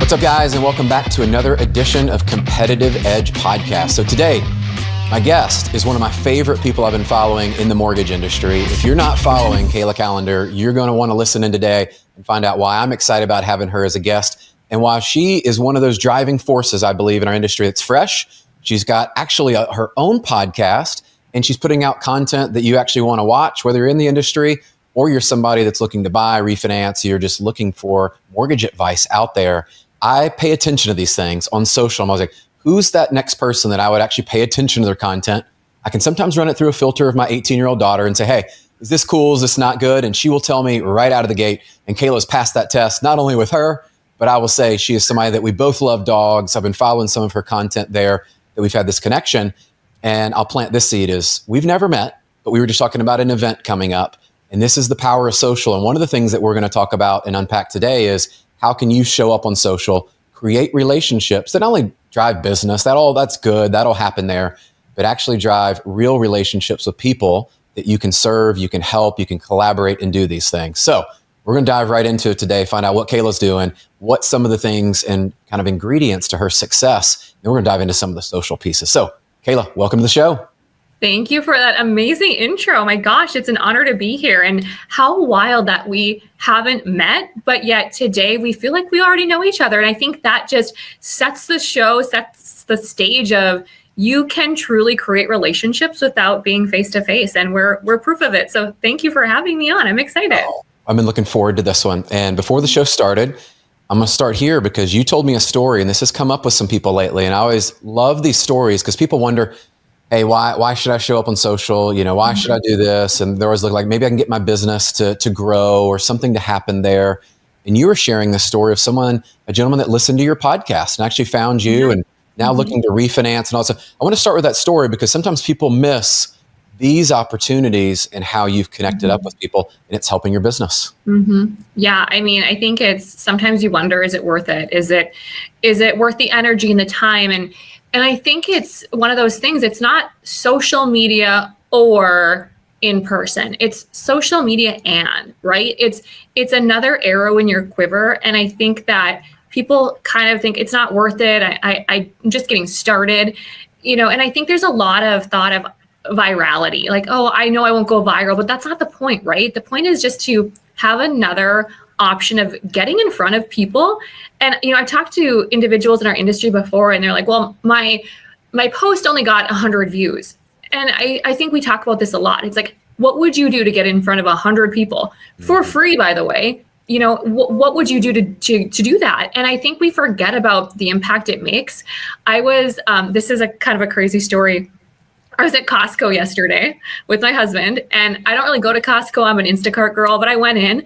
What's up, guys, and welcome back to another edition of Competitive Edge Podcast. So today, my guest is one of my favorite people I've been following in the mortgage industry. If you're not following Kayla Callender, you're going to want to listen in today and find out why I'm excited about having her as a guest and why she is one of those driving forces, I believe, in our industry that's fresh. She's got actually her own podcast, and she's putting out content that you actually want to watch, whether you're in the industry or you're somebody that's looking to buy, refinance, you're just looking for mortgage advice out there. I pay attention to these things on social. I was like, who's that next person that I would actually pay attention to their content? I can sometimes run it through a filter of my 18-year-old daughter and say, hey, is this cool? Is this not good? And she will tell me right out of the gate. And Kayla's passed that test, not only with her, but I will say she is somebody that we both love dogs. I've been following some of her content there, that we've had this connection. And I'll plant this seed is we've never met, but we were just talking about an event coming up. And this is the power of social. And one of the things that we're going to talk about and unpack today is how can you show up on social, create relationships that not only drive business, that's good, that'll happen there, but actually drive real relationships with people that you can serve, you can help, you can collaborate and do these things. So we're going to dive right into it today, find out what Kayla's doing, what some of the things and kind of ingredients to her success. Then we're going to dive into some of the social pieces. So Kayla, welcome to the show. Thank you for that amazing intro. My gosh, it's an honor to be here. And how wild that we haven't met, but yet today we feel like we already know each other. And I think that just sets the show, sets the stage of you can truly create relationships without being face to face. And we're proof of it. So thank you for having me on. I'm excited. I've been looking forward to this one. And before the show started, I'm going to start here because you told me a story, and this has come up with some people lately. And I always love these stories because people wonder, hey, why should I show up on social? You know, why should I do this? And they always look like maybe I can get my business to grow or something to happen there. And you were sharing the story of a gentleman that listened to your podcast and actually found you and now looking to refinance. And also, I want to start with that story because sometimes people miss these opportunities and how you've connected up with people and it's helping your business. Yeah. I mean, I think it's sometimes you wonder, is it worth it? Is it worth the energy and the time? And I think it's one of those things, it's not social media or in person, it's social media right? It's another arrow in your quiver. And I think that people kind of think it's not worth it. I'm just getting started, and I think there's a lot of thought of virality, like, oh, I know I won't go viral, but that's not the point, right? The point is just to have another option of getting in front of people. And, I talked to individuals in our industry before and they're like, well, my post only got 100 views. And I think we talk about this a lot. It's like, what would you do to get in front of 100 people for free, by the way? What would you do to do that? And I think we forget about the impact it makes. I was, this is a kind of a crazy story. I was at Costco yesterday with my husband, and I don't really go to Costco. I'm an Instacart girl, but I went in.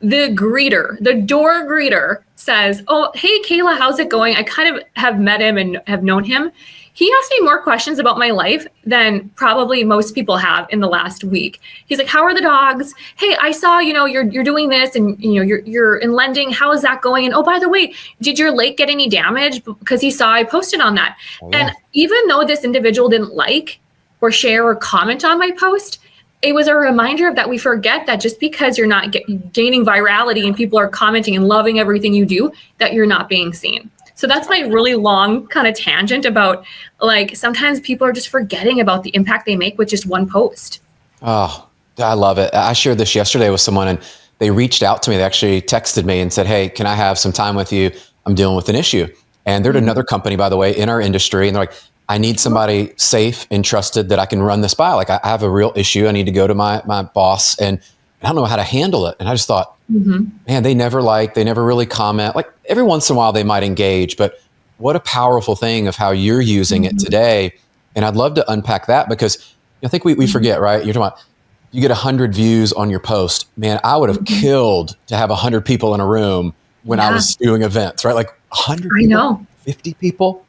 The door greeter says, oh, hey, Kayla, how's it going? I kind of have met him and have known him. He asked me more questions about my life than probably most people have in the last week. He's like, how are the dogs? Hey, I saw, you're doing this and, you're in lending. How is that going? And oh, by the way, did your lake get any damage? Because he saw I posted on that. Oh, yeah. And even though this individual didn't like or share or comment on my post, it was a reminder of that we forget that just because you're not gaining virality and people are commenting and loving everything you do, that you're not being seen. So that's my really long kind of tangent about like sometimes people are just forgetting about the impact they make with just one post. Oh, I love it. I shared this yesterday with someone and they reached out to me. They actually texted me and said, hey, can I have some time with you? I'm dealing with an issue. And they're at another company, by the way, in our industry. And they're like, I need somebody safe and trusted that I can run this by. Like I have a real issue. I need to go to my boss and I don't know how to handle it. And I just thought, man, they never really comment. Like every once in a while they might engage, but what a powerful thing of how you're using it today. And I'd love to unpack that because I think we forget, right? You're talking about, you get 100 views on your post. Man, I would have killed to have 100 people in a room when I was doing events, right? Like 100 people, I know. 50 people.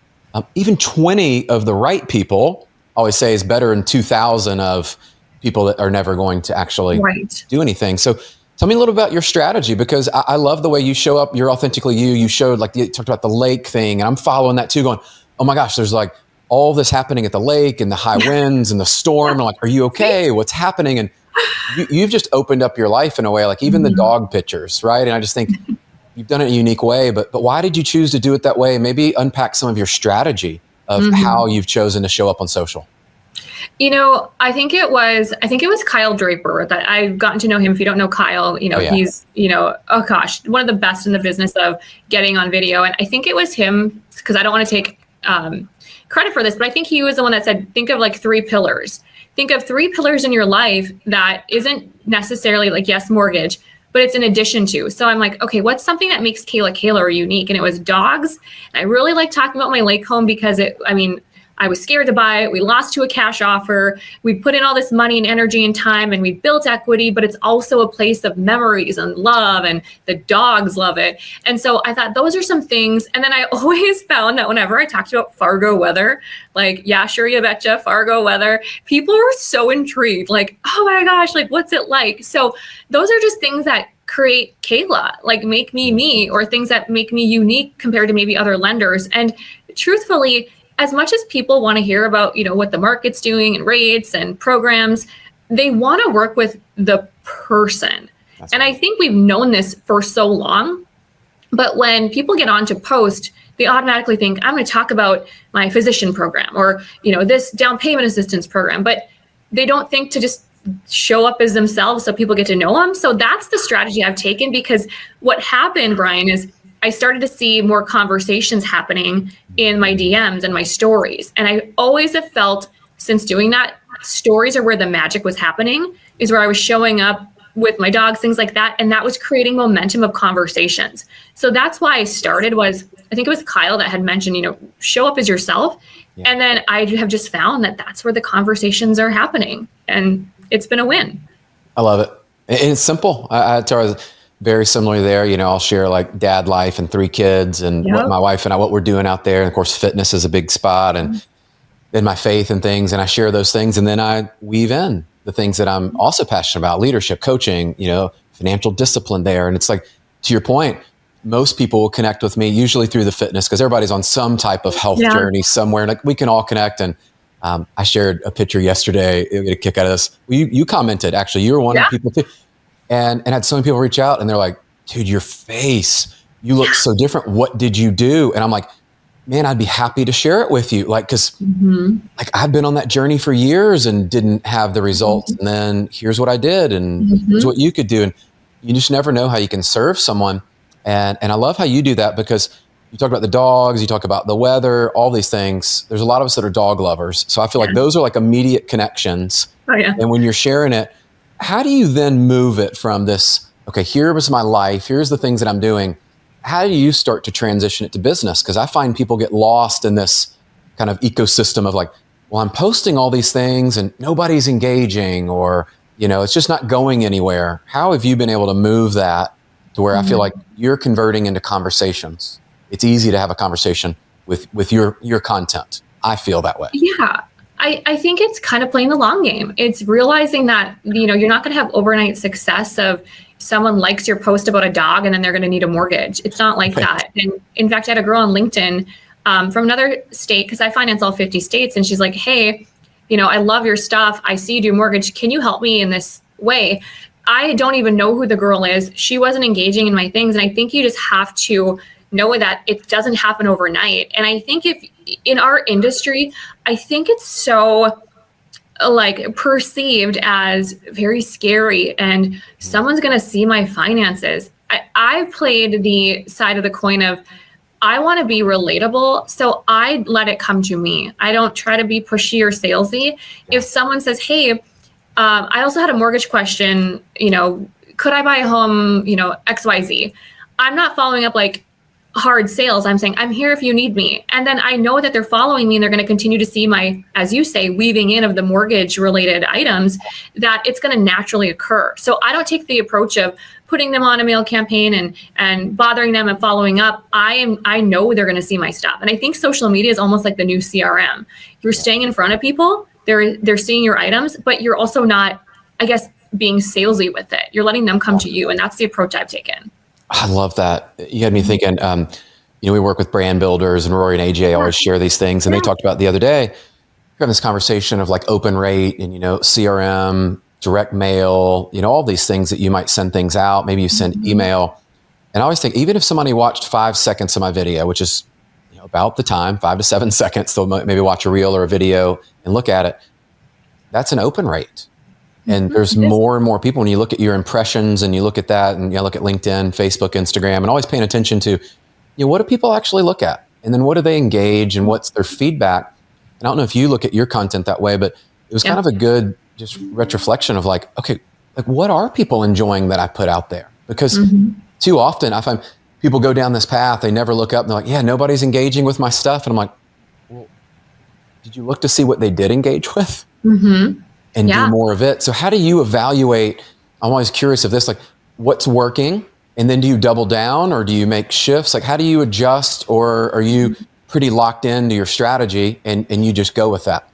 Even 20 of the right people, I always say, is better than 2,000 of people that are never going to actually do anything. So tell me a little about your strategy, because I love the way you show up. You're authentically you. You showed, like, you talked about the lake thing, and I'm following that too, going, oh my gosh, there's like all this happening at the lake and the high winds and the storm. I'm like, are you okay? What's happening? And you've just opened up your life in a way, like even the dog pictures, right? And I just think you've done it in a unique way, but why did you choose to do it that way? Maybe unpack some of your strategy of how you've chosen to show up on social. I think it was Kyle Draper that I've gotten to know him. If you don't know Kyle, he's, oh gosh, one of the best in the business of getting on video. And I think it was him, because I don't want to take credit for this, but I think he was the one that said, think of like 3 pillars. Think of 3 pillars in your life that isn't necessarily like, yes, mortgage, but it's in addition to. So I'm like, okay, what's something that makes Kayla unique? And it was dogs. And I really like talking about my lake home because I was scared to buy it. We lost to a cash offer. We put in all this money and energy and time, and we built equity, but it's also a place of memories and love, and the dogs love it. And so I thought those are some things. And then I always found that whenever I talked about Fargo weather, like, yeah, sure, you betcha, Fargo weather, people were so intrigued, like, oh my gosh, like, what's it like? So those are just things that create Kayla, like make me me, or things that make me unique compared to maybe other lenders. And truthfully, as much as people want to hear about, what the market's doing and rates and programs, they want to work with the person. That's and right. I think we've known this for so long, but when people get on to post, they automatically think, I'm going to talk about my physician program or, this down payment assistance program, but they don't think to just show up as themselves so people get to know them. So that's the strategy I've taken, because what happened, Brian, is I started to see more conversations happening in my DMs and my stories. And I always have felt, since doing that, stories are where the magic was happening, is where I was showing up with my dogs, things like that. And that was creating momentum of conversations. So that's why I started I think it was Kyle that had mentioned, show up as yourself. Yeah. And then I have just found that that's where the conversations are happening. And it's been a win. I love it. And it's simple. I tell her, very similarly there, I'll share like dad life and 3 kids and what my wife and I, what we're doing out there. And of course, fitness is a big spot, and in my faith and things. And I share those things. And then I weave in the things that I'm also passionate about: leadership, coaching, financial discipline there. And it's like, to your point, most people will connect with me usually through the fitness, because everybody's on some type of health journey somewhere. Like, we can all connect. And I shared a picture yesterday. You'll get a kick out of this. You commented, actually, you were one of the people too. And had so many people reach out, and they're like, dude, your face, you look so different. What did you do? And I'm like, man, I'd be happy to share it with you. Like, cause like I've been on that journey for years and didn't have the results. And then here's what I did, and here's what you could do. And you just never know how you can serve someone. And I love how you do that, because you talk about the dogs, you talk about the weather, all these things. There's a lot of us that are dog lovers. So I feel like those are like immediate connections. Oh, yeah. And when you're sharing it, how do you then move it from this, okay, here was my life, here's the things that I'm doing. How do you start to transition it to business? Because I find people get lost in this kind of ecosystem of like, well, I'm posting all these things and nobody's engaging, or, it's just not going anywhere. How have you been able to move that to where I feel like you're converting into conversations? It's easy to have a conversation with your content. I feel that way. Yeah. I think it's kind of playing the long game. It's realizing that, you're not going to have overnight success of someone likes your post about a dog and then they're going to need a mortgage. It's not like that. And in fact, I had a girl on LinkedIn from another state, because I finance all 50 states. And she's like, hey, I love your stuff. I see you do mortgage. Can you help me in this way? I don't even know who the girl is. She wasn't engaging in my things. And I think you just have to know that it doesn't happen overnight. And I think if in our industry, I think it's so like perceived as very scary, and someone's going to see my finances. I've played the side of the coin of, I want to be relatable. So I let it come to me. I don't try to be pushy or salesy. If someone says, hey, I also had a mortgage question, could I buy a home, XYZ? I'm not following up like hard sales. I'm saying, I'm here if you need me. And then I know that they're following me and they're going to continue to see my, as you say, weaving in of the mortgage related items, that it's going to naturally occur. So I don't take the approach of putting them on a mail campaign and bothering them and following up. I know they're going to see my stuff. And I think social media is almost like the new CRM. You're staying in front of people. They're seeing your items, but you're also not, I guess, being salesy with it. You're letting them come to you. And that's the approach I've taken. I love that. You had me thinking, we work with brand builders, and Rory and AJ always share these things. And they talked about the other day, we're having this conversation of like open rate and, CRM, direct mail, all these things that you might send things out. Maybe you send email. And I always think, even if somebody watched 5 seconds of my video, which is about the time, 5 to 7 seconds, they'll maybe watch a reel or a video and look at it. That's an open rate. And there's more and more people, when you look at your impressions and you look at that, and you look at LinkedIn, Facebook, Instagram, and always paying attention to, what do people actually look at? And then what do they engage, and what's their feedback? And I don't know if you look at your content that way, but it was kind of a good just retroflection of like, okay, like what are people enjoying that I put out there? Because too often I find people go down this path, they never look up, and they're like, yeah, nobody's engaging with my stuff. And I'm like, well, did you look to see what they did engage with? And do more of it? So how do you evaluate? I'm always curious of this, like what's working, and then do you double down or do you make shifts? Like how do you adjust, or are you pretty locked into your strategy and you just go with that?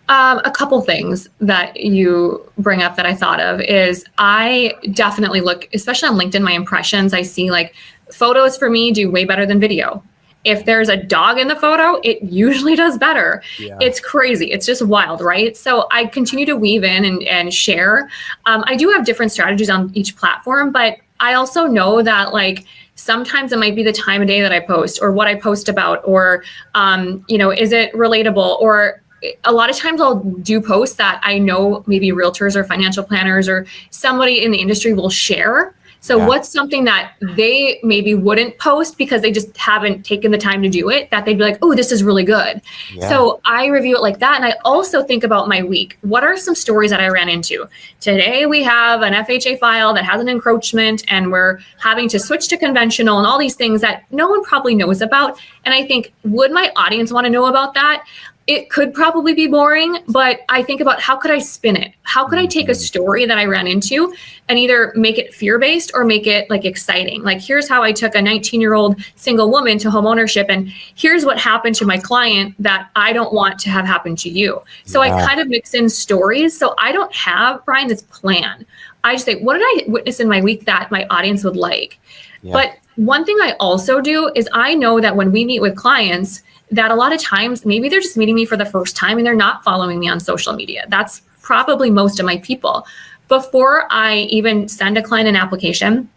A couple things that you bring up that I thought of is I definitely look, especially on LinkedIn, my impressions, I see like photos for me do way better than video. If there's a dog in the photo, it usually does better. Yeah. It's crazy. It's just wild, right? So I continue to weave in and share. I do have different strategies on each platform, but I also know that like sometimes it might be the time of day that I post or what I post about, or, is it relatable? Or a lot of times I'll do posts that I know maybe realtors or financial planners or somebody in the industry will share. So what's something that they maybe wouldn't post because they just haven't taken the time to do it, that they'd be like, oh, this is really good. Yeah. So I review it like that. And I also think about my week. What are some stories that I ran into? Today we have an FHA file that has an encroachment and we're having to switch to conventional and all these things that no one probably knows about. And I think, would my audience want to know about that? It could probably be boring, but I think about how could I spin it? How could I take a story that I ran into and either make it fear-based or make it like exciting? Like, here's how I took a 19-year-old single woman to home ownership, and here's what happened to my client that I don't want to have happen to you. So I kind of mix in stories. So I don't have, Brian, this plan. I just say, what did I witness in my week that my audience would like? Yeah. But one thing I also do is I know that when we meet with clients, that a lot of times maybe they're just meeting me for the first time and they're not following me on social media. That's probably most of my people. Before I even send a client an application,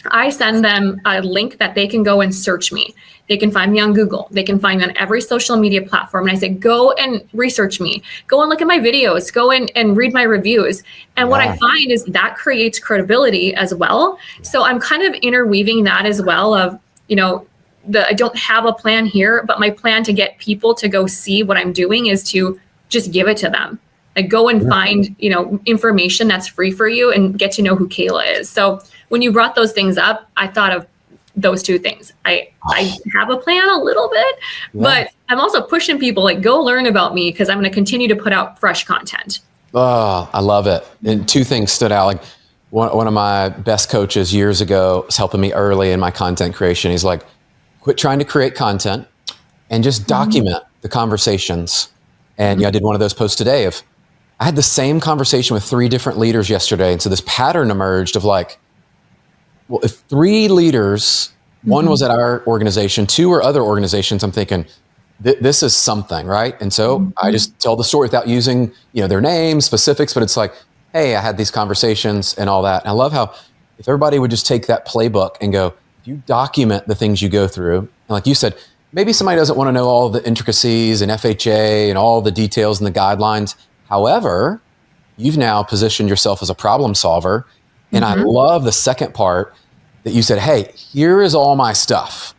I send them a link that they can go and search me. They can find me on Google. They can find me on every social media platform. And I say, go and research me. Go and look at my videos. Go in and read my reviews. And what I find is that creates credibility as well. So I'm kind of interweaving that as well of, I don't have a plan here, but my plan to get people to go see what I'm doing is to just give it to them. Like go and find, information that's free for you and get to know who Kayla is. So when you brought those things up, I thought of those two things. I have a plan a little bit, but I'm also pushing people like go learn about me because I'm going to continue to put out fresh content. Oh, I love it. And two things stood out. Like one of my best coaches years ago was helping me early in my content creation. He's like, quit trying to create content and just document the conversations. And I did one of those posts today of, I had the same conversation with 3 different leaders yesterday. And so this pattern emerged of like, well, if 3 leaders, one was at our organization, 2 were other organizations, I'm thinking, this is something, right? And so I just tell the story without using, their names, specifics, but it's like, hey, I had these conversations and all that. And I love how if everybody would just take that playbook and go, you document the things you go through. And like you said, maybe somebody doesn't want to know all the intricacies and FHA and all the details and the guidelines. However, you've now positioned yourself as a problem solver. And I love the second part that you said, hey, here is all my stuff.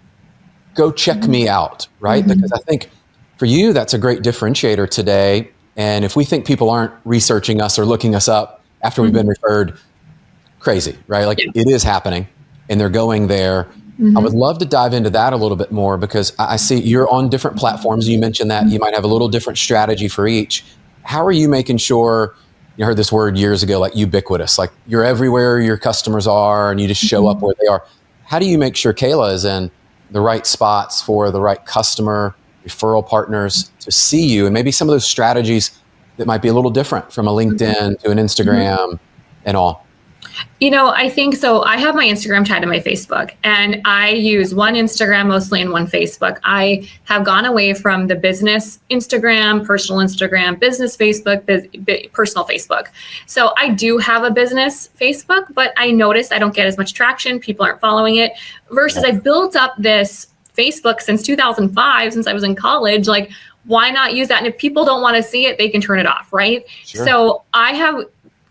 Go check me out, right? Because I think for you, that's a great differentiator today. And if we think people aren't researching us or looking us up after we've been referred, crazy, right? Like it is happening. And they're going there. I would love to dive into that a little bit more because I see you're on different platforms. You mentioned that you might have a little different strategy for each. How are you making sure, you heard this word years ago, like ubiquitous, like you're everywhere your customers are and you just show up where they are. How do you make sure Kayla is in the right spots for the right customer, referral partners to see you, and maybe some of those strategies that might be a little different from a LinkedIn to an Instagram and all? I think so. I have my Instagram tied to my Facebook, and I use one Instagram mostly and one Facebook. I have gone away from the business Instagram, personal Instagram, business Facebook, personal Facebook. So I do have a business Facebook, but I notice I don't get as much traction. People aren't following it versus I built up this Facebook since 2005, since I was in college. Like, why not use that? And if people don't want to see it, they can turn it off, right? Sure. So I have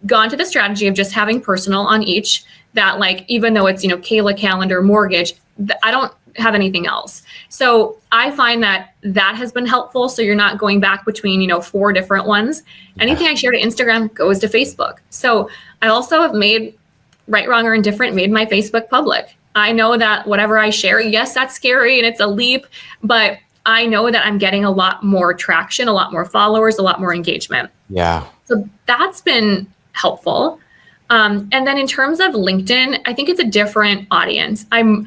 gone to the strategy of just having personal on each, that like, even though it's, Kayla Calendar Mortgage, I don't have anything else. So I find that has been helpful. So you're not going back between, 4 different ones. Anything I share to Instagram goes to Facebook. So I also have made, right, wrong, or indifferent, made my Facebook public. I know that whatever I share, yes, that's scary and it's a leap, but I know that I'm getting a lot more traction, a lot more followers, a lot more engagement. Yeah. So that's been helpful. And then in terms of LinkedIn, I think it's a different audience. I'm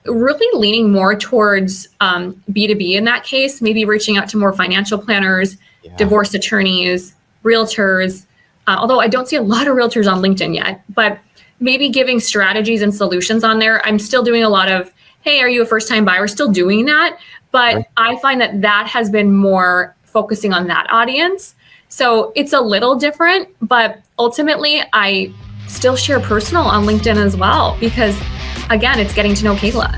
really leaning more towards B2B in that case, maybe reaching out to more financial planners, divorce attorneys, realtors, although I don't see a lot of realtors on LinkedIn yet, but maybe giving strategies and solutions on there. I'm still doing a lot of, hey, are you a first-time buyer? Still doing that. But I find that has been more focusing on that audience. So it's a little different, but ultimately I still share personal on LinkedIn as well, because again, it's getting to know Kayla.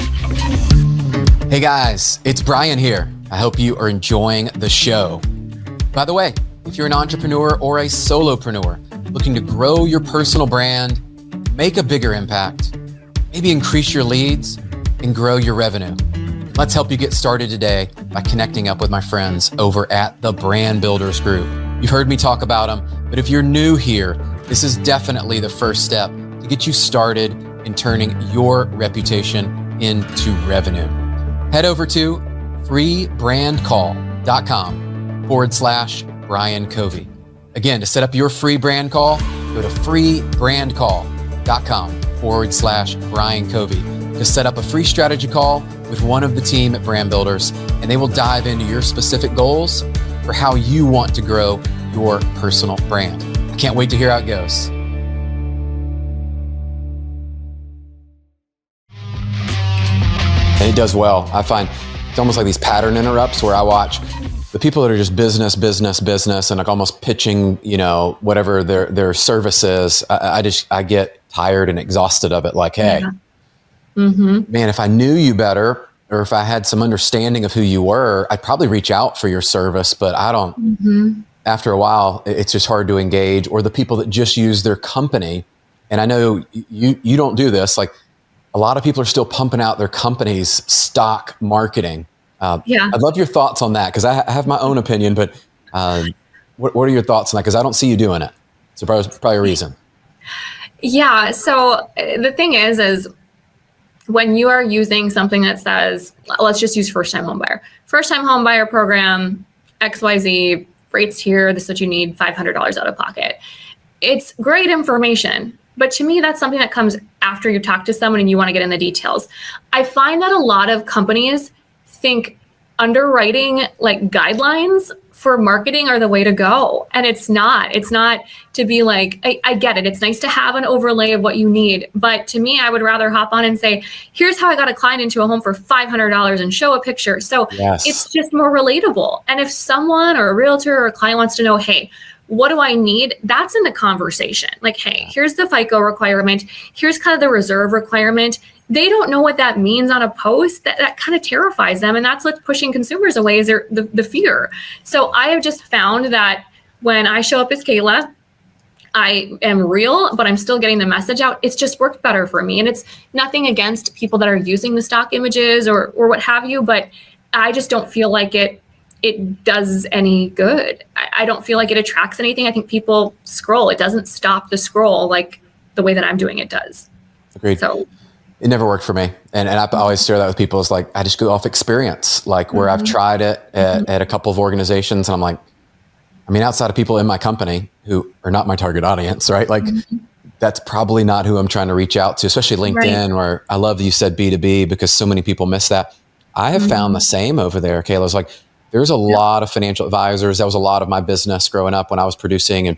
Hey guys, it's Brian here. I hope you are enjoying the show. By the way, if you're an entrepreneur or a solopreneur looking to grow your personal brand, make a bigger impact, maybe increase your leads and grow your revenue, let's help you get started today by connecting up with my friends over at the Brand Builders Group. You've heard me talk about them, but if you're new here, this is definitely the first step to get you started in turning your reputation into revenue. Head over to freebrandcall.com/Brian Covey. Again, to set up your free brand call, go to freebrandcall.com/Brian Covey to set up a free strategy call with one of the team at Brand Builders, and they will dive into your specific goals for how you want to grow your personal brand. I can't wait to hear how it goes. And it does well. I find it's almost like these pattern interrupts where I watch the people that are just business, and like almost pitching, whatever their service is. I get tired and exhausted of it. Like, hey, man, if I knew you better, or if I had some understanding of who you were, I'd probably reach out for your service, but I don't. After a while, it's just hard to engage. Or the people that just use their company. And I know you don't do this. Like, a lot of people are still pumping out their company's stock marketing. I'd love your thoughts on that, because I have my own opinion, but what are your thoughts on that? Because I don't see you doing it. So probably a reason. Yeah. So the thing is when you are using something that says, let's just use first-time home buyer program, XYZ, rates here, this is what you need, $500 out of pocket. It's great information. But to me, that's something that comes after you talk to someone and you want to get in the details. I find that a lot of companies think underwriting like guidelines for marketing are the way to go. And it's not to be like, I get it. It's nice to have an overlay of what you need. But to me, I would rather hop on and say, here's how I got a client into a home for $500 and show a picture. So It's just more relatable. And if someone or a realtor or a client wants to know, hey, what do I need? That's in the conversation. Like, hey, here's the FICO requirement. Here's kind of the reserve requirement. They don't know what that means on a post. That kind of terrifies them. And that's what's pushing consumers away, is the fear. So I have just found that when I show up as Kayla, I am real, but I'm still getting the message out. It's just worked better for me. And it's nothing against people that are using the stock images or what have you, but I just don't feel like it does any good. I don't feel like it attracts anything. I think people scroll. It doesn't stop the scroll like the way that I'm doing it does. Agreed. So it never worked for me. And I always share that with people. It's like, I just go off experience, like where I've tried it at a couple of organizations. And I'm like, I mean, outside of people in my company who are not my target audience, right? Like that's probably not who I'm trying to reach out to, especially LinkedIn, where I love that you said B2B, because so many people miss that. I have found the same over there, Kayla's like, there's a lot of financial advisors. That was a lot of my business growing up when I was producing. And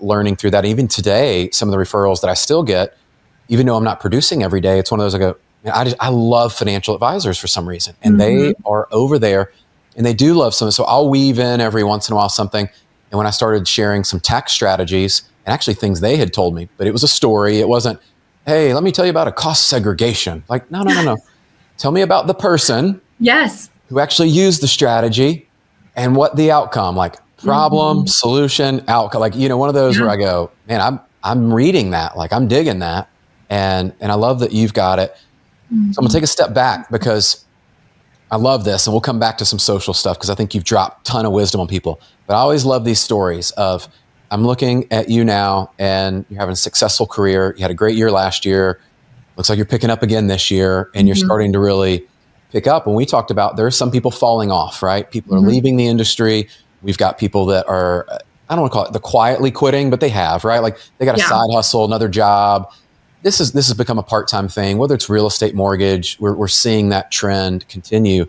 learning through that. Even today, some of the referrals that I still get, even though I'm not producing every day, it's one of those I go, I love financial advisors for some reason. And they are over there and they do love something. So I'll weave in every once in a while something. And when I started sharing some tax strategies and actually things they had told me, but it was a story. It wasn't, hey, let me tell you about a cost segregation. Like, no. Tell me about the person who actually used the strategy and what the outcome, like problem, solution, outcome, like, one of those where I go, man, I'm reading that, like I'm digging that. And I love that you've got it. So I'm gonna take a step back because I love this, and we'll come back to some social stuff because I think you've dropped a ton of wisdom on people. But I always love these stories of, I'm looking at you now and you're having a successful career. You had a great year last year. Looks like you're picking up again this year, and you're starting to really pick up. And we talked about there's some people falling off, right? People are leaving the industry. We've got people that are, I don't want to call it the quietly quitting, but they have, right? Like they got a side hustle, another job. This has become a part-time thing, whether it's real estate, mortgage, we're seeing that trend continue.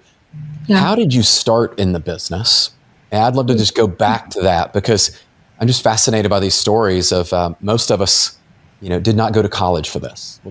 Yeah. How did you start in the business? And I'd love to just go back to that because I'm just fascinated by these stories of most of us, did not go to college for this.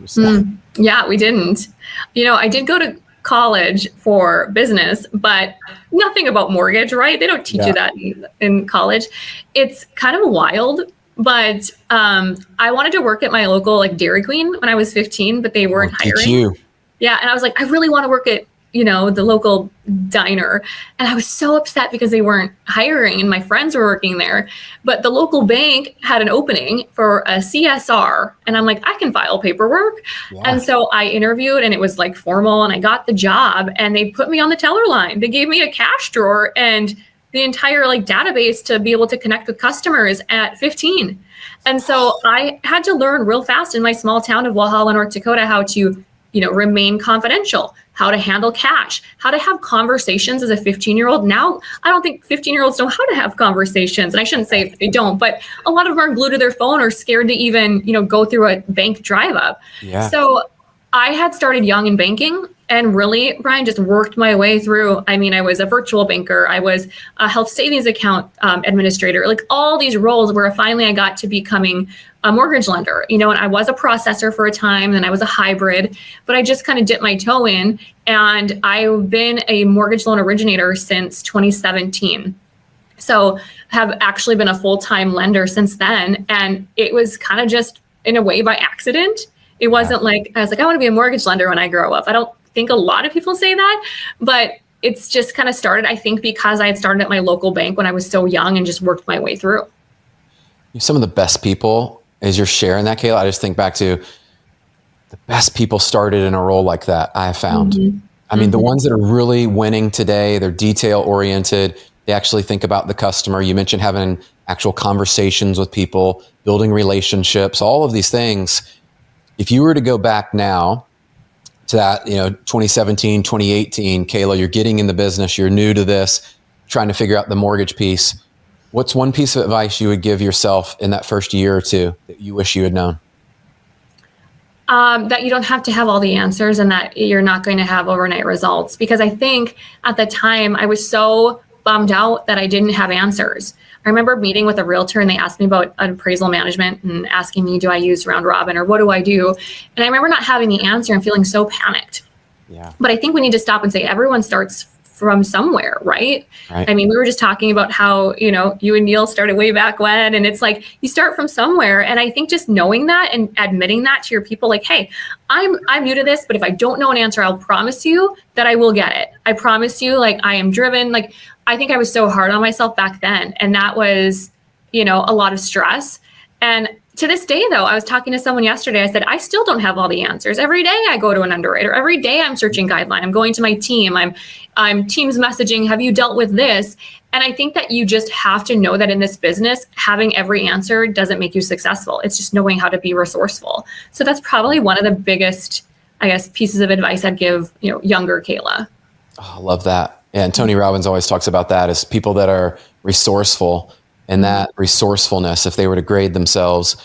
Yeah, we didn't. I did go to college for business, but nothing about mortgage, right? They don't teach you that in college. It's kind of wild. But I wanted to work at my local Dairy Queen when I was 15, but they weren't hiring. Yeah, and I was like, I really want to work at the local diner, and I was so upset because they weren't hiring, and my friends were working there. But the local bank had an opening for a CSR, and I'm like, I can file paperwork. Yeah. And so I interviewed, and it was formal, and I got the job, and they put me on the teller line. They gave me a cash drawer and the entire database to be able to connect with customers at 15. And so I had to learn real fast in my small town of Walhalla, North Dakota, how to, remain confidential, how to handle cash, how to have conversations as a 15-year-old. Now, I don't think 15-year-olds know how to have conversations. And I shouldn't say they don't, but a lot of them are glued to their phone or scared to even, go through a bank drive up. Yeah. So I had started young in banking and really, Brian, just worked my way through. I mean, I was a virtual banker. I was a health savings account administrator, all these roles where finally I got to becoming a mortgage lender, and I was a processor for a time, then I was a hybrid, but I just kind of dipped my toe in, and I've been a mortgage loan originator since 2017. So have actually been a full-time lender since then. And it was kind of just in a way by accident. It wasn't like, I was like, I want to be a mortgage lender when I grow up. I don't think a lot of people say that, but it's just kind of started, I think, because I had started at my local bank when I was so young and just worked my way through. Some of the best people, as you're sharing that, Kayla, I just think back to the best people started in a role like that, I have found. I mean, the ones that are really winning today, they're detail oriented. They actually think about the customer. You mentioned having actual conversations with people, building relationships, all of these things. If you were to go back now to that, 2017, 2018, Kayla, you're getting in the business, you're new to this, trying to figure out the mortgage piece. What's one piece of advice you would give yourself in that first year or two that you wish you had known? That you don't have to have all the answers and that you're not going to have overnight results. Because I think at the time I was so bummed out that I didn't have answers. I remember meeting with a realtor and they asked me about appraisal management and asking me, do I use round robin or what do I do? And I remember not having the answer and feeling so panicked. Yeah. But I think we need to stop and say everyone starts from somewhere, right? I mean, we were just talking about how, you and Neil started way back when, and it's like, you start from somewhere. And I think just knowing that and admitting that to your people, like, hey, I'm new to this, but if I don't know an answer, I'll promise you that I will get it. I promise you, I am driven. I think I was so hard on myself back then. And that was, a lot of stress. And to this day, though, I was talking to someone yesterday. I said, I still don't have all the answers. Every day I go to an underwriter. Every day I'm searching guideline. I'm going to my team. I'm Teams messaging. Have you dealt with this? And I think that you just have to know that in this business, having every answer doesn't make you successful. It's just knowing how to be resourceful. So that's probably one of the biggest, pieces of advice I'd give, younger Kayla. Oh, I love that. Yeah, and Tony Robbins always talks about that as people that are resourceful. And that resourcefulness, if they were to grade themselves,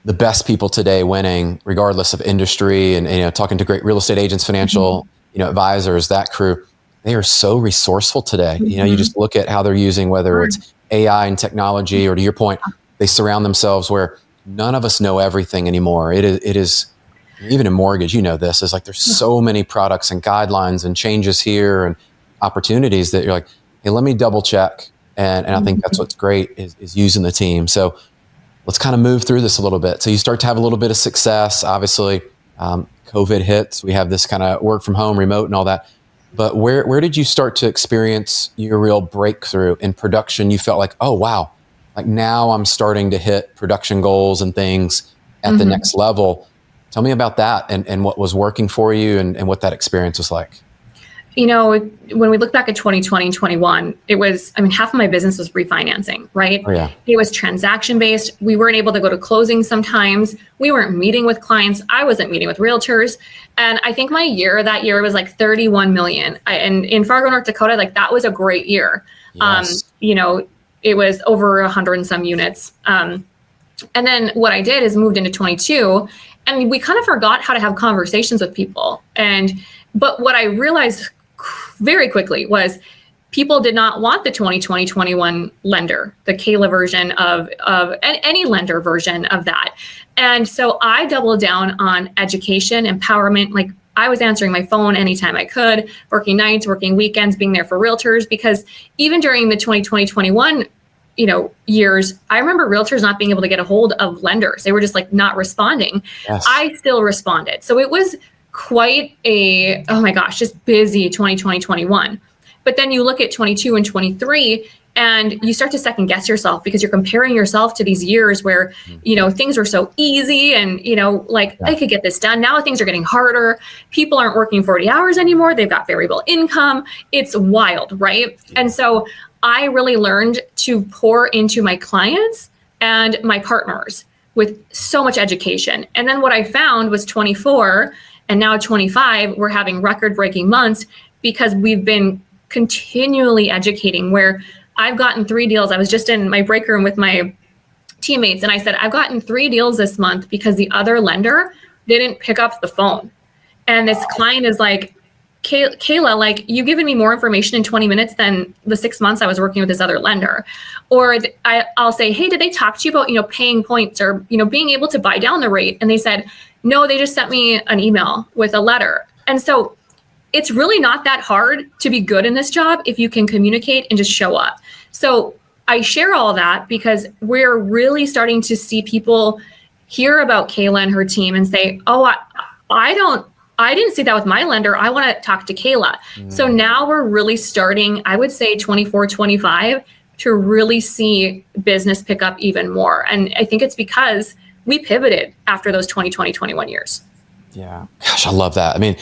the best people today winning, regardless of industry, and talking to great real estate agents, financial advisors, that crew, they are so resourceful today. You just look at how they're using, whether it's AI and technology, or to your point, they surround themselves where none of us know everything anymore. It is even in mortgage, you know, this is like, there's so many products and guidelines and changes here and opportunities that you're like, hey, let me double check. And I think that's what's great is using the team. So let's kind of move through this a little bit. So you start to have a little bit of success. Obviously, COVID hits. We have this kind of work from home, remote and all that. But where did you start to experience your real breakthrough in production? You felt like, oh, wow, like now I'm starting to hit production goals and things at the next level. Tell me about that and what was working for you and what that experience was like. You know, when we look back at 2020 and 21, it was, I mean, half of my business was refinancing, right? Oh, yeah. It was transaction-based. We weren't able to go to closing sometimes. We weren't meeting with clients. I wasn't meeting with realtors. And I think my year that year was like 31 million. And in Fargo, North Dakota, like that was a great year. Yes. You know, it was over 100 and some units. And then what I did is moved into 22, and we kind of forgot how to have conversations with people. But what I realized very quickly was people did not want the 2020-21 lender, the Kayla version of any lender version of that. And so I doubled down on education, empowerment. Like I was answering my phone anytime I could, working nights, working weekends, being there for realtors, because even during the 2020-21 years, I remember realtors not being able to get a hold of lenders. They were just like not responding. Yes. I still responded. So it was quite a, oh my gosh, just busy 2020-21. But then you look at 22 and 23 and you start to second guess yourself because you're comparing yourself to these years where, things were so easy and, I could get this done. Now things are getting harder. People aren't working 40 hours anymore. They've got variable income. It's wild, right? And so I really learned to pour into my clients and my partners with so much education. And then what I found was 24 and now 25, we're having record-breaking months because we've been continually educating, where I've gotten 3 deals. I was just in my break room with my teammates and I said, I've gotten 3 deals this month because the other lender didn't pick up the phone. And this client is like, Kayla, like you've given me more information in 20 minutes than the 6 months I was working with this other lender. Or I'll say, hey, did they talk to you about, paying points or, being able to buy down the rate? And they said, no, they just sent me an email with a letter. And so it's really not that hard to be good in this job if you can communicate and just show up. So I share all that because we're really starting to see people hear about Kayla and her team and say, oh, I didn't see that with my lender. I want to talk to Kayla. So now we're really starting, I would say 24, 25 to really see business pick up even more. And I think it's because we pivoted after those 2020, 21 years. Yeah. Gosh, I love that. I mean,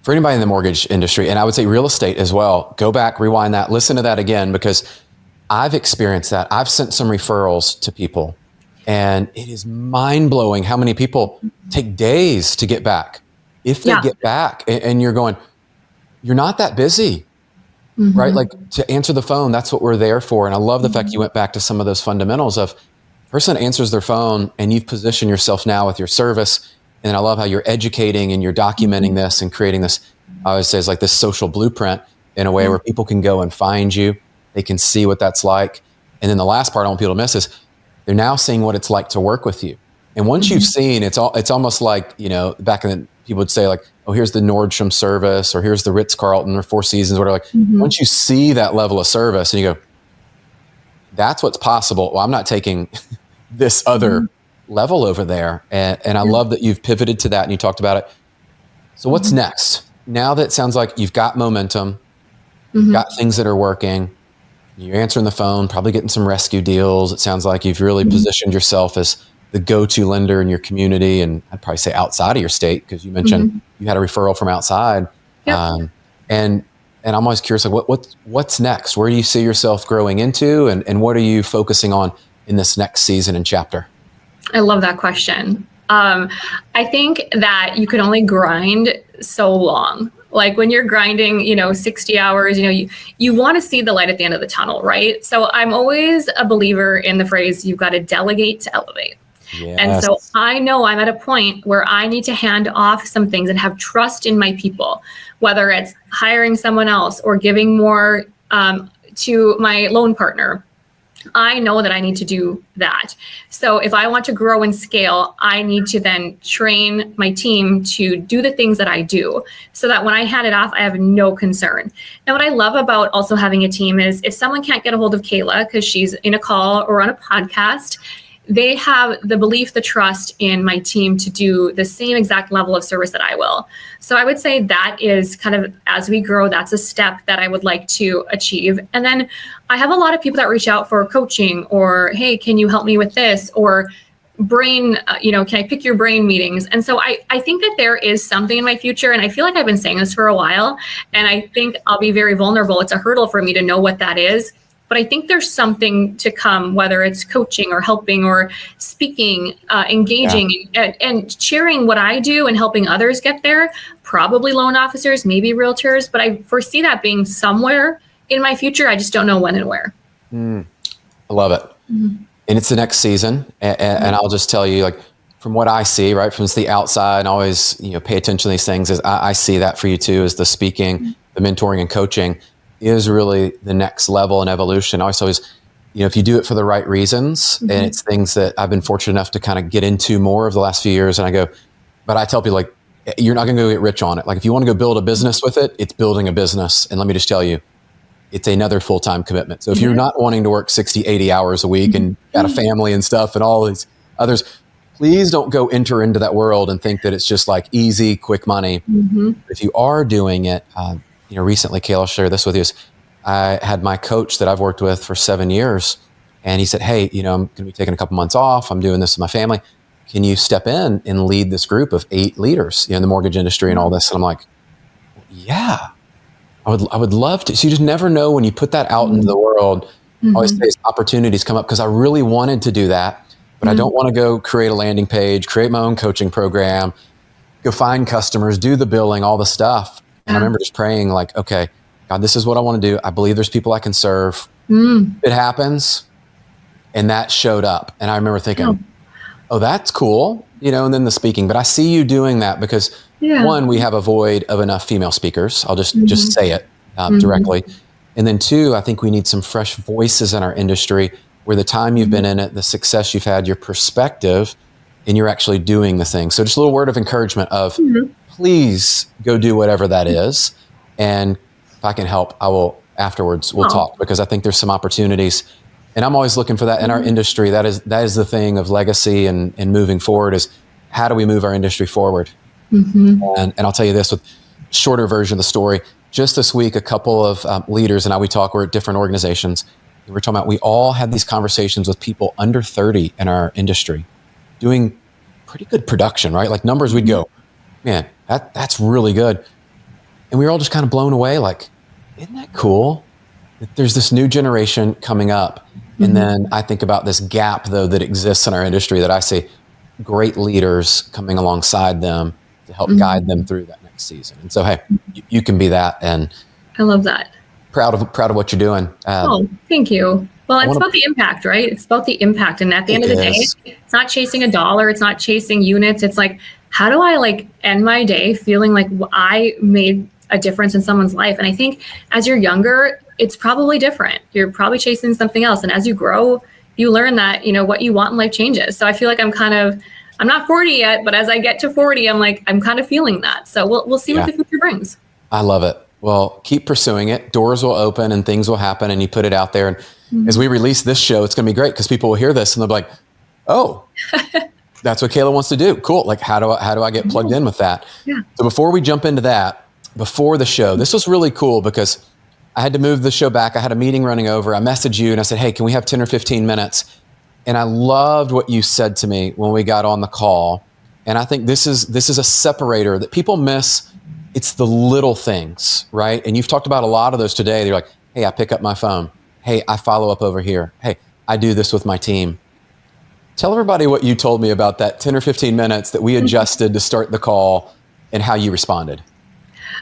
for anybody in the mortgage industry, and I would say real estate as well, go back, rewind that, listen to that again, because I've experienced that. I've sent some referrals to people and it is mind blowing how many people take days to get back. If they get back and you're going, you're not that busy, right? Like to answer the phone, that's what we're there for. And I love the fact you went back to some of those fundamentals of person answers their phone and you've positioned yourself now with your service. And I love how you're educating and you're documenting this and creating this, I always say it's like this social blueprint in a way where people can go and find you. They can see what that's like. And then the last part I want people to miss is they're now seeing what it's like to work with you. And once you've seen, it's almost like, back in the, people would say like, oh, here's the Nordstrom service, or here's the Ritz-Carlton or Four Seasons, whatever. Like, once you see that level of service and you go, that's what's possible. Well, I'm not taking this other level over there. And I love that you've pivoted to that and you talked about it. So what's next? Now that it sounds like you've got momentum, you've got things that are working, you're answering the phone, probably getting some rescue deals. It sounds like you've really positioned yourself as the go-to lender in your community, and I'd probably say outside of your state, because you mentioned you had a referral from outside. Yep. And I'm always curious, like what's next? Where do you see yourself growing into, and what are you focusing on in this next season and chapter? I love that question. I think that you can only grind so long. Like when you're grinding, 60 hours, you want to see the light at the end of the tunnel, right? So I'm always a believer in the phrase, you've got to delegate to elevate. Yes. And so I know I'm at a point where I need to hand off some things and have trust in my people, whether it's hiring someone else or giving more to my loan partner. I know that I need to do that. So if I want to grow and scale, I need to then train my team to do the things that I do so that when I hand it off, I have no concern. And what I love about also having a team is if someone can't get a hold of Kayla because she's in a call or on a podcast, they have the belief, the trust in my team to do the same exact level of service that I will. So I would say that is kind of, as we grow, that's a step that I would like to achieve. And then I have a lot of people that reach out for coaching or, hey, can you help me with this? Or brain, can I pick your brain meetings? And so I think that there is something in my future. And I feel like I've been saying this for a while. And I think I'll be very vulnerable. It's a hurdle for me to know what that is. But I think there's something to come, whether it's coaching or helping or speaking, engaging and sharing what I do and helping others get there, probably loan officers, maybe realtors. But I foresee that being somewhere in my future. I just don't know when and where. I love it. Mm-hmm. And it's the next season. And I'll just tell you, like, from what I see, right, from the outside, and always, pay attention to these things, is I see that for you too, is the speaking, the mentoring and coaching is really the next level in evolution. I always, if you do it for the right reasons, and it's things that I've been fortunate enough to kind of get into more of the last few years. And but I tell people, like, you're not going to go get rich on it. Like, if you want to go build a business with it, it's building a business. And let me just tell you, it's another full-time commitment. So if you're not wanting to work 60, 80 hours a week and got a family and stuff and all these others, please don't go enter into that world and think that it's just like easy, quick money. If you are doing it, recently, Kayla, I'll share this with you, is I had my coach that I've worked with for 7 years, and he said, hey, I'm going to be taking a couple months off. I'm doing this with my family. Can you step in and lead this group of 8 leaders in the mortgage industry and all this? And I'm like, yeah, I would love to. So you just never know when you put that out into the world. Always say opportunities come up, because I really wanted to do that, but I don't want to go create a landing page, create my own coaching program, go find customers, do the billing, all the stuff. And I remember just praying, like, okay, God, this is what I want to do. I believe there's people I can serve. It happens. And that showed up. And I remember thinking, oh, that's cool. And then the speaking. But I see you doing that because, one, we have a void of enough female speakers. I'll just say it directly. And then 2, I think we need some fresh voices in our industry where the time you've been in it, the success you've had, your perspective, and you're actually doing the thing. So just a little word of encouragement of, please go do whatever that is. And if I can help, I will afterwards. We'll talk, because I think there's some opportunities. And I'm always looking for that in our industry. That is the thing of legacy and moving forward, is how do we move our industry forward? And I'll tell you this, with shorter version of the story. Just this week, a couple of leaders and I, we're at different organizations. And we're talking about, we all had these conversations with people under 30 in our industry doing pretty good production, right? Like numbers, we'd go, man, that's really good. And we were all just kind of blown away, like, isn't that cool that there's this new generation coming up? And then I think about this gap, though, that exists in our industry, that I see great leaders coming alongside them to help guide them through that next season. And so, hey, you can be that. And I love that. Proud of what you're doing. Thank you. Well, it's about the impact, right? It's about the impact. And at the end of the day, it's not chasing a dollar. It's not chasing units. It's like, how do I end my day feeling like I made a difference in someone's life? And I think as you're younger, it's probably different. You're probably chasing something else. And as you grow, you learn that, what you want in life changes. So I feel like I'm not 40 yet, but as I get to 40, I'm kind of feeling that. So we'll see what the future brings. I love it. Well, keep pursuing it. Doors will open and things will happen, and you put it out there. And as we release this show, it's going to be great, because people will hear this and they'll be like, oh, that's what Kayla wants to do. Cool. Like, how do I get plugged in with that? Yeah. So before we jump into that, before the show, this was really cool, because I had to move the show back. I had a meeting running over. I messaged you and I said, hey, can we have 10 or 15 minutes? And I loved what you said to me when we got on the call. And I think this is a separator that people miss. It's the little things, right? And you've talked about a lot of those today. They're like, hey, I pick up my phone. Hey, I follow up over here. Hey, I do this with my team. Tell everybody what you told me about that 10 or 15 minutes that we adjusted to start the call and how you responded.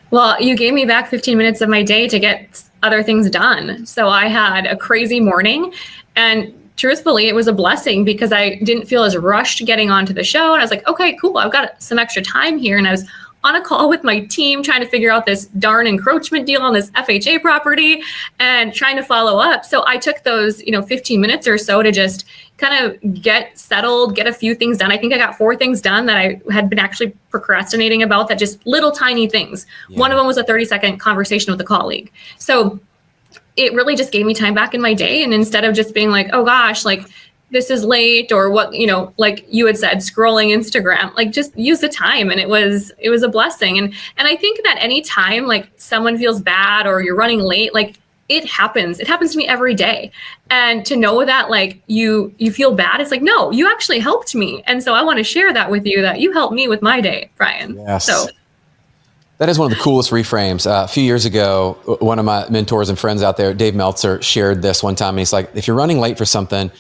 Well, you gave me back 15 minutes of my day to get other things done. So I had a crazy morning, and truthfully, it was a blessing, because I didn't feel as rushed getting onto the show. And I was like, okay, cool. I've got some extra time here. And I was on a call with my team trying to figure out this darn encroachment deal on this FHA property and trying to follow up. So I took those, 15 minutes or so to just kind of get settled, get a few things done. I think I got 4 things done that I had been actually procrastinating about, that just little tiny things. Yeah. One of them was a 30-second conversation with a colleague. So it really just gave me time back in my day. And instead of just being like, oh gosh, like this is late, or what, like you had said, scrolling Instagram, like just use the time. And it was a blessing. And I think that any time like someone feels bad or you're running late, like it happens to me every day. And to know that like you feel bad, it's like, no, you actually helped me. And so I want to share that with you, that you helped me with my day, Brian. Yes. So that is one of the coolest reframes. A few years ago, one of my mentors and friends out there, Dave Meltzer, shared this one time. And he's like, if you're running late for something,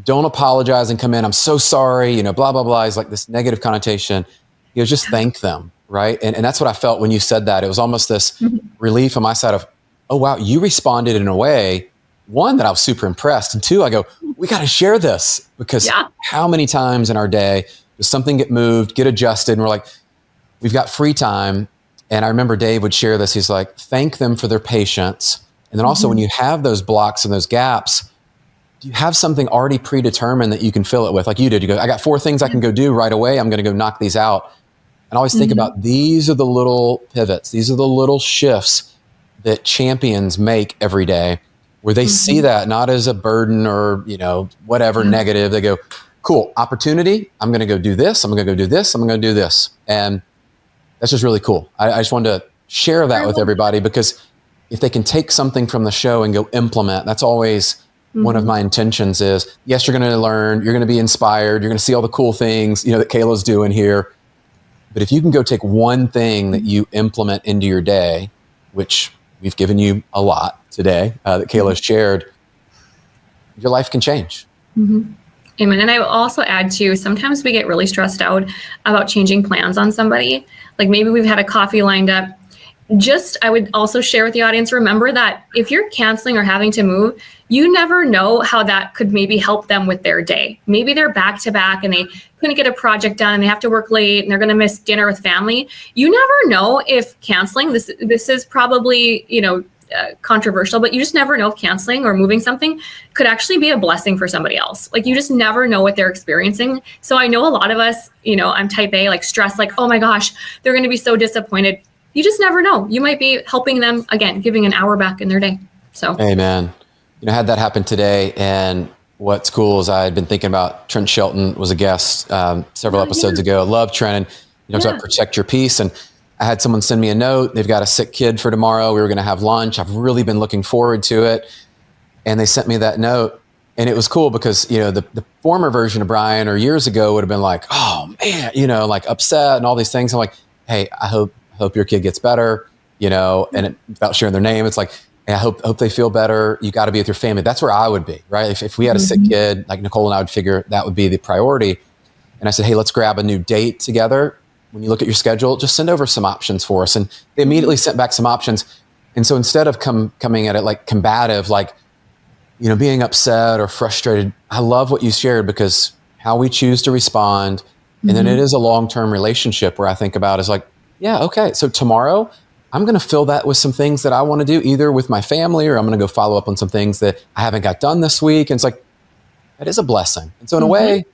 don't apologize and come in, I'm so sorry, blah, blah, blah. He's like this negative connotation. He goes, just thank them, right? And that's what I felt when you said that. It was almost this relief on my side of, oh, wow, you responded in a way, one, that I was super impressed. And two, I go, we got to share this, because how many times in our day does something get moved, get adjusted, and we're like, we've got free time. And I remember Dave would share this. He's like, thank them for their patience. And then also when you have those blocks and those gaps, you have something already predetermined that you can fill it with, like you did. You go, I got 4 things I can go do right away. I'm going to go knock these out. And I always think about, these are the little pivots. These are the little shifts that champions make every day, where they see that not as a burden or, whatever negative. They go, cool, opportunity. I'm going to go do this. I'm going to go do this. I'm going to do this. And that's just really cool. I just wanted to share that with everybody, because if they can take something from the show and go implement, that's always one of my intentions is, yes, you're going to learn, you're going to be inspired, you're going to see all the cool things, that Kayla's doing here. But if you can go take one thing that you implement into your day, which we've given you a lot today that Kayla shared, your life can change. Amen. And I will also add too, sometimes we get really stressed out about changing plans on somebody. Like maybe we've had a coffee lined up. I would also share with the audience, remember that if you're canceling or having to move, you never know how that could maybe help them with their day. Maybe they're back to back and they couldn't get a project done and they have to work late and they're going to miss dinner with family. You never know if canceling, this is probably, controversial, but you just never know if canceling or moving something could actually be a blessing for somebody else. Like you just never know what they're experiencing. So I know a lot of us, I'm type A, like stress, like, oh my gosh, they're going to be so disappointed. You just never know. You might be helping them, again, giving an hour back in their day. So, amen. I had that happen today. And what's cool is I had been thinking about Trent Shelton was a guest several episodes ago. I love Trent. And talks about protect your peace. And I had someone send me a note. They've got a sick kid for tomorrow. We were going to have lunch. I've really been looking forward to it. And they sent me that note. And it was cool because, the former version of Brian or years ago would have been like, oh man, like upset and all these things. I'm like, hey, I hope your kid gets better, and without sharing their name, it's like, hey, I hope they feel better. You got to be with your family. That's where I would be, right? If we had a sick kid, like Nicole and I would figure that would be the priority. And I said, hey, let's grab a new date together. When you look at your schedule, just send over some options for us. And they immediately sent back some options. And so instead of coming at it like combative, like, being upset or frustrated, I love what you shared, because how we choose to respond. And then it is a long-term relationship where I think about is like, yeah, okay, so tomorrow I'm going to fill that with some things that I want to do, either with my family, or I'm going to go follow up on some things that I haven't got done this week. And it's like, that is a blessing. And so in a way,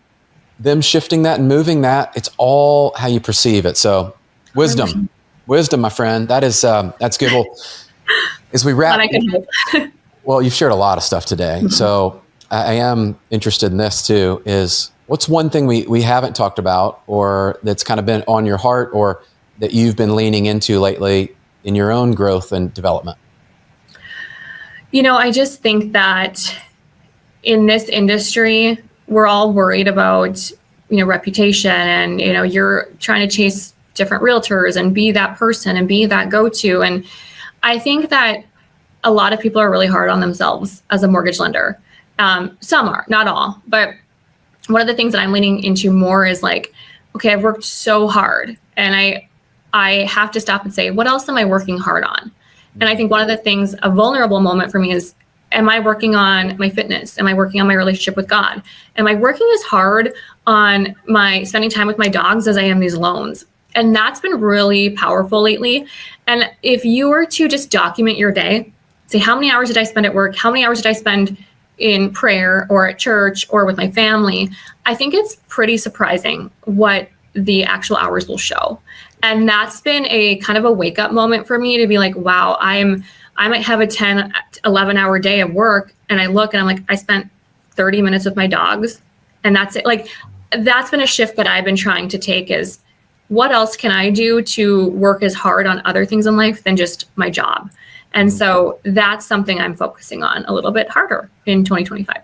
them shifting that and moving that, it's all how you perceive it. So wisdom, my friend, that's good. Well, as we wrap, well, you've shared a lot of stuff today. So I am interested in this too, is what's one thing we haven't talked about, or that's kind of been on your heart, or that you've been leaning into lately in your own growth and development? I just think that in this industry, we're all worried about, reputation, and, you're trying to chase different realtors and be that person and be that go-to. And I think that a lot of people are really hard on themselves as a mortgage lender. Some are, not all, but one of the things that I'm leaning into more is like, okay, I've worked so hard, and I have to stop and say, what else am I working hard on? And I think one of the things, a vulnerable moment for me is, am I working on my fitness? Am I working on my relationship with God? Am I working as hard on my spending time with my dogs as I am these loans? And that's been really powerful lately. And if you were to just document your day, say, how many hours did I spend at work? How many hours did I spend in prayer or at church or with my family? I think it's pretty surprising what the actual hours will show. And that's been a kind of a wake up moment for me to be like, wow, I might have a 10, 11 hour day of work. And I look and I'm like, I spent 30 minutes with my dogs. And that's it. Like, that's been a shift that I've been trying to take is, what else can I do to work as hard on other things in life than just my job? And so that's something I'm focusing on a little bit harder in 2025.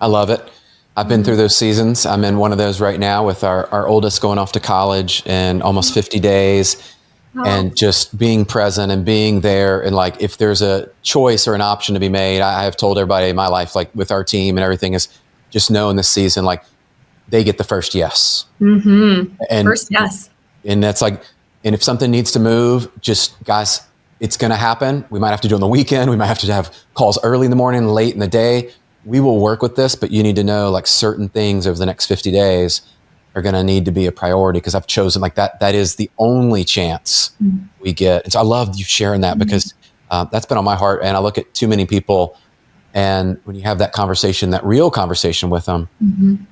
I love it. I've been through those seasons. I'm in one of those right now with our oldest going off to college in almost 50 days. And just being present and being there. And like, if there's a choice or an option to be made, I have told everybody in my life, like with our team and everything, is just know in this season, like, they get the first yes. And first yes. And that's like, and if something needs to move, just guys, it's going to happen. We might have to do it on the weekend. We might have to have calls early in the morning, late in the day. We will work with this, but you need to know like certain things over the next 50 days are going to need to be a priority, because I've chosen like that. That is the only chance we get. And so I love you sharing that because that's been on my heart. And I look at too many people, and when you have that conversation, that real conversation with them,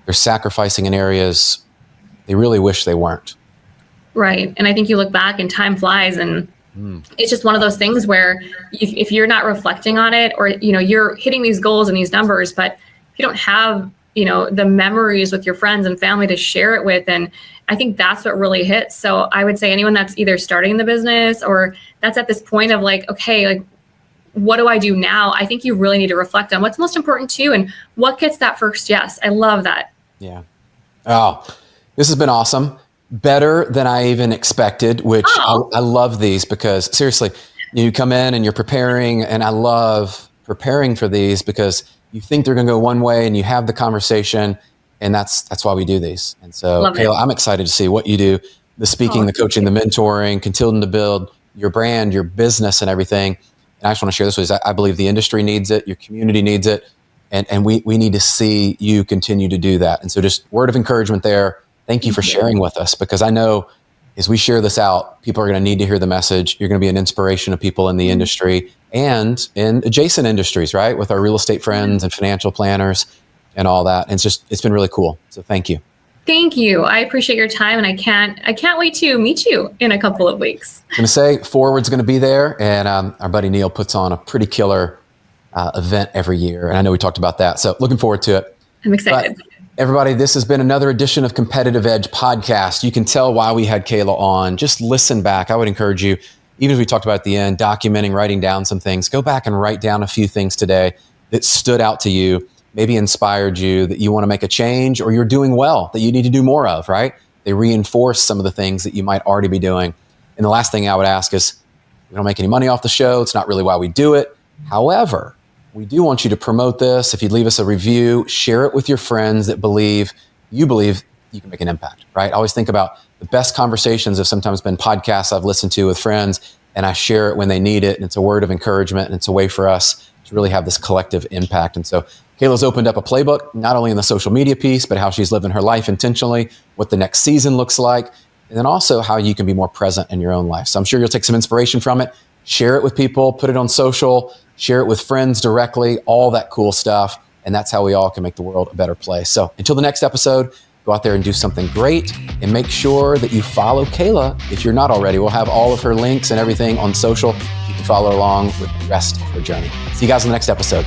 they're sacrificing in areas they really wish they weren't. Right. And I think you look back and time flies, and it's just one of those things where if you're not reflecting on it, or, you know, you're hitting these goals and these numbers, but if you don't have, you know, the memories with your friends and family to share it with. And I think that's what really hits. So I would say anyone that's either starting the business or that's at this point of like, okay, like, what do I do now? I think you really need to reflect on what's most important to you and what gets that first yes. I love that. Yeah. Oh, this has been awesome. Better than I even expected, which I love these, because seriously, you come in and you're preparing, and I love preparing for these because you think they're going to go one way and you have the conversation, and that's why we do these. And so, Kayla, I'm excited to see what you do, the speaking, the coaching, the mentoring, continuing to build your brand, your business and everything. And I just want to share this with you. I believe the industry needs it. Your community needs it. And we need to see you continue to do that. And so just word of encouragement there. Thank you for sharing with us, because I know as we share this out, people are going to need to hear the message. You're going to be an inspiration to people in the industry and in adjacent industries, right? With our real estate friends and financial planners and all that. And it's been really cool. So thank you. Thank you. I appreciate your time, and I can't wait to meet you in a couple of weeks. I'm going to say Forward's going to be there, and our buddy Neil puts on a pretty killer event every year. And I know we talked about that. So looking forward to it. I'm excited. But everybody, this has been another edition of Competitive Edge Podcast. You can tell why we had Kayla on. Just listen back. I would encourage you, even as we talked about at the end, documenting, writing down some things. Go back and write down a few things today that stood out to you, maybe inspired you, that you want to make a change, or you're doing well, that you need to do more of, right? They reinforce some of the things that you might already be doing. And the last thing I would ask is, we don't make any money off the show. It's not really why we do it. However, we do want you to promote this. If you'd leave us a review, share it with your friends that believe you can make an impact, right? I always think about the best conversations have sometimes been podcasts I've listened to with friends, and I share it when they need it. And it's a word of encouragement, and it's a way for us to really have this collective impact. And so Kayla's opened up a playbook, not only in the social media piece, but how she's living her life intentionally, what the next season looks like, and then also how you can be more present in your own life. So I'm sure you'll take some inspiration from it. Share it with people, put it on social, share it with friends directly, all that cool stuff. And that's how we all can make the world a better place. So until the next episode, go out there and do something great, and make sure that you follow Kayla if you're not already. We'll have all of her links and everything on social. You can follow along with the rest of her journey. See you guys in the next episode.